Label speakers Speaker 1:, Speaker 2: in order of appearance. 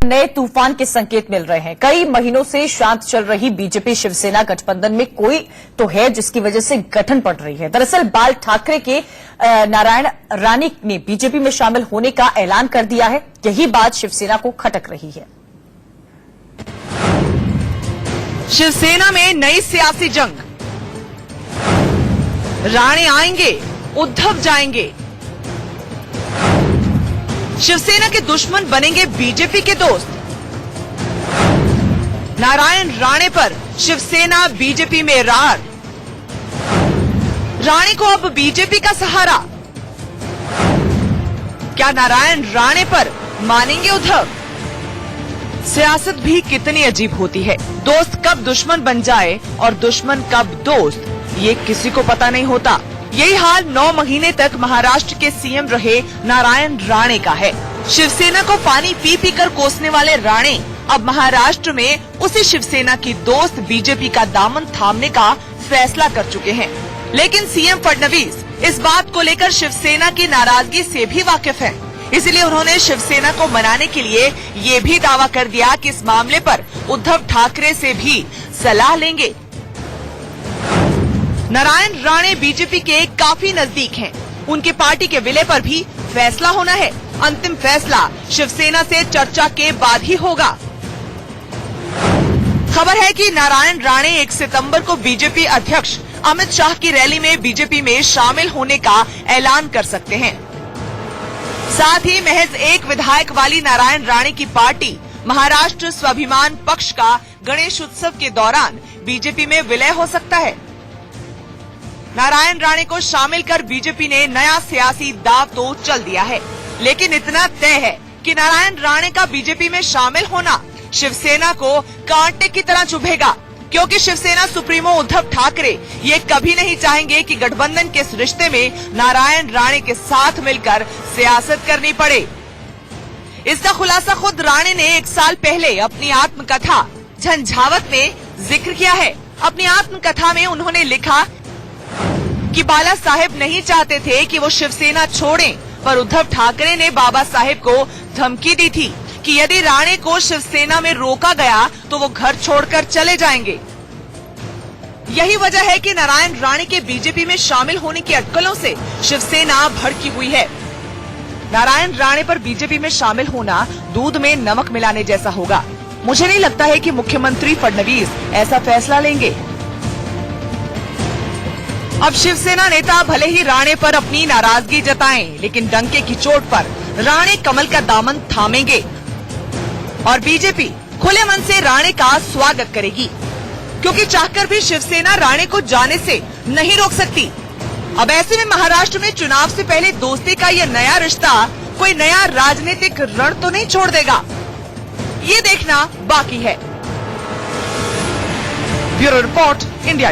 Speaker 1: नए तूफान के संकेत मिल रहे हैं। कई महीनों से शांत चल रही बीजेपी शिवसेना गठबंधन में कोई तो है जिसकी वजह से गठन पड़ रही है। दरअसल बाल ठाकरे के नारायण राणे ने बीजेपी में शामिल होने का ऐलान कर दिया है। यही बात शिवसेना को खटक रही है।
Speaker 2: शिवसेना में नई सियासी जंग। राणे आएंगे, उद्धव जाएंगे। शिवसेना के दुश्मन बनेंगे बीजेपी के दोस्त। नारायण राणे पर शिवसेना बीजेपी में रार। राणे को अब बीजेपी का सहारा। क्या नारायण राणे पर मानेंगे उद्धव? सियासत भी कितनी अजीब होती है। दोस्त कब दुश्मन बन जाए और दुश्मन कब दोस्त, ये किसी को पता नहीं होता। यही हाल 9 महीने तक महाराष्ट्र के सीएम रहे नारायण राणे का है। शिवसेना को पानी पी पी कर कोसने वाले राणे अब महाराष्ट्र में उसी शिवसेना की दोस्त बीजेपी का दामन थामने का फैसला कर चुके हैं। लेकिन सीएम फडणवीस इस बात को लेकर शिवसेना की नाराजगी से भी वाकिफ हैं। इसलिए उन्होंने शिवसेना को मनाने के लिए ये भी दावा कर दिया कि इस मामले पर उद्धव ठाकरे से भी सलाह लेंगे। नारायण राणे बीजेपी के काफी नजदीक हैं। उनकी पार्टी के विलय पर भी फैसला होना है। अंतिम फैसला शिवसेना से चर्चा के बाद ही होगा। खबर है कि नारायण राणे 1 सितंबर को बीजेपी अध्यक्ष अमित शाह की रैली में बीजेपी में शामिल होने का ऐलान कर सकते हैं। साथ ही महज 1 विधायक वाली नारायण राणे की पार्टी महाराष्ट्र स्वाभिमान पक्ष का गणेश उत्सव के दौरान बीजेपी में विलय हो सकता है। नारायण राणे को शामिल कर बीजेपी ने नया सियासी दांव तो चल दिया है, लेकिन इतना तय है कि नारायण राणे का बीजेपी में शामिल होना शिवसेना को कांटे की तरह चुभेगा, क्योंकि शिवसेना सुप्रीमो उद्धव ठाकरे ये कभी नहीं चाहेंगे कि गठबंधन के इस रिश्ते में नारायण राणे के साथ मिलकर सियासत करनी पड़े। इसका खुलासा खुद राणे ने 1 साल पहले अपनी आत्मकथा झंझावत में जिक्र किया है। अपनी आत्मकथा में उन्होंने लिखा कि बाला साहेब नहीं चाहते थे कि वो शिवसेना छोड़ें, पर उद्धव ठाकरे ने बाबा साहेब को धमकी दी थी कि यदि राणे को शिवसेना में रोका गया तो वो घर छोड़कर चले जाएंगे। यही वजह है कि नारायण राणे के बीजेपी में शामिल होने की अटकलों से शिवसेना भड़की हुई है। नारायण राणे पर बीजेपी में शामिल होना दूध में नमक मिलाने जैसा होगा। मुझे नहीं लगता है कि मुख्यमंत्री फडणवीस ऐसा फैसला लेंगे। अब शिवसेना नेता भले ही राणे पर अपनी नाराजगी जताएं, लेकिन डंके की चोट पर राणे कमल का दामन थामेंगे और बीजेपी खुले मन से राणे का स्वागत करेगी, क्योंकि चाहकर भी शिवसेना राणे को जाने से नहीं रोक सकती। अब ऐसे में महाराष्ट्र में चुनाव से पहले दोस्ती का यह नया रिश्ता कोई नया राजनीतिक रण तो नहीं छोड़ देगा, ये देखना बाकी है। Bureau report, India news.